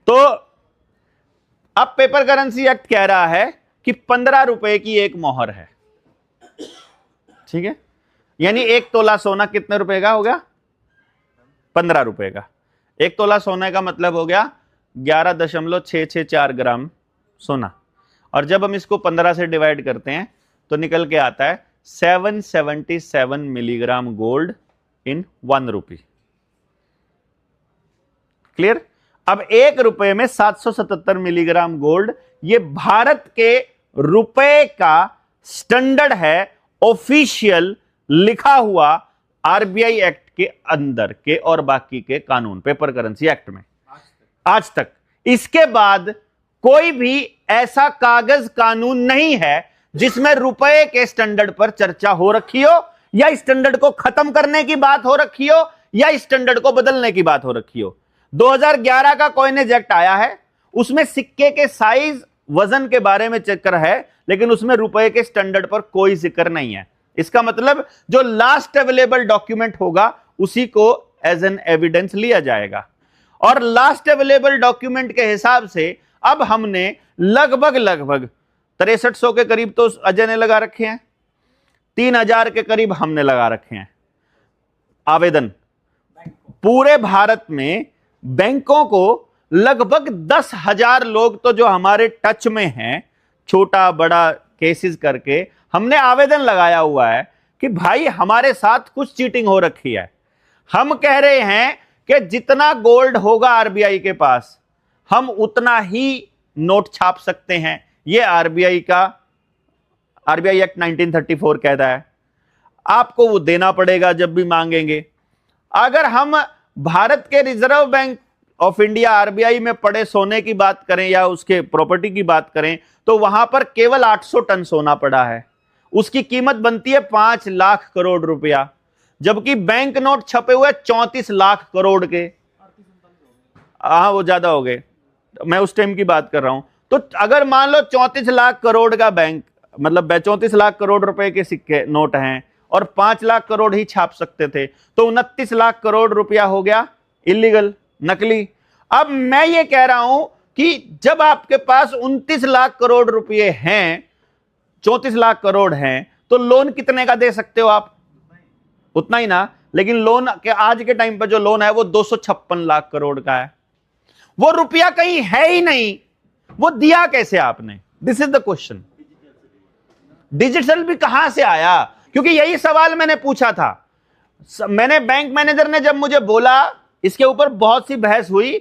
तो अब paper currency act कह रहा है कि 15 रुपए की एक मोहर है, ठीक है, यानी 1 तोला सोना कितने रुपए का हो गया? 15 रुपए का। 1 तोला सोने का मतलब हो गया 11.664 ग्राम सोना, और जब हम इसको 15 से डिवाइड करते हैं तो निकल के आता है 777 milligram gold in 1 rupee. Clear? अब 1 रुपए में 777 मिलीग्राम गोल्ड, ये भारत के रुपए का स्टैंडर्ड है, ऑफिशियल लिखा हुआ आरबीआई एक्ट के अंदर के और बाकी के कानून, पेपर करेंसी एक्ट में आज तक। इसके बाद कोई भी ऐसा कागज कानून नहीं है जिसमें रुपए के स्टैंडर्ड पर चर्चा हो रखी हो, या स्टैंडर्ड को खत्म करने की बात हो रखी हो, या स्टैंडर्ड को बदलने की बात हो रखी हो। 2011 का कॉइनेज एक्ट आया है, उसमें सिक्के के साइज वजन के बारे में जिक्र है, लेकिन उसमें रुपए के स्टैंडर्ड पर कोई जिक्र नहीं है। इसका मतलब जो लास्ट अवेलेबल डॉक्यूमेंट होगा उसी को एज एन एविडेंस लिया जाएगा, और लास्ट अवेलेबल डॉक्यूमेंट के हिसाब से अब हमने लगभग 6300 के करीब तो अजय ने लगा रखे हैं, 3000 के करीब हमने लगा रखे हैं आवेदन। पूरे भारत में बैंकों को लगभग 10,000 लोग तो जो हमारे टच में हैं, छोटा बड़ा केसेस करके हमने आवेदन लगाया हुआ है कि भाई हमारे साथ कुछ चीटिंग हो रखी है। हम कह रहे हैं कि जितना गोल्ड होगा आरबीआई के पास हम उतना ही नोट छाप सकते हैं। यह आरबीआई एक्ट 1934 कहता है, आपको वो देना पड़ेगा जब भी मांगेंगे। अगर हम भारत के reserve bank of India RBI में पड़े सोने की बात करें या उसके प्रॉपर्टी की बात करें तो वहां पर केवल 800 टन सोना पड़ा है, उसकी कीमत बनती है 5 लाख करोड़ रुपया, जबकि बैंक नोट छपे हुए 34 लाख करोड़ के। हाँ वो ज्यादा हो गए, मैं उस टाइम की बात कर रहा हूं। तो अगर मान लो 34 लाख करोड़ का बैंक, मतलब 34 लाख करोड़ रुपए के सिक्के नोट हैं और 5 लाख करोड़ ही छाप सकते थे, तो 29 लाख करोड़ रुपया हो गया इलीगल, नकली। अब मैं ये कह रहा हूं कि जब आपके पास 29 लाख करोड़ रुपए हैं, 34 लाख करोड़ हैं, तो लोन कितने का दे सकते हो आप? उतना ही ना। लेकिन लोन के आज के टाइम पर जो लोन है वो 256 लाख करोड़ का है, वो रुपया कहीं है ही नहीं, वो दिया कैसे आपने? This is the question. Digital भी कहां से आया? क्योंकि यही सवाल मैंने पूछा था। मैंने बैंक मैनेजर ने जब मुझे बोला, इसके ऊपर बहुत सी बहस हुई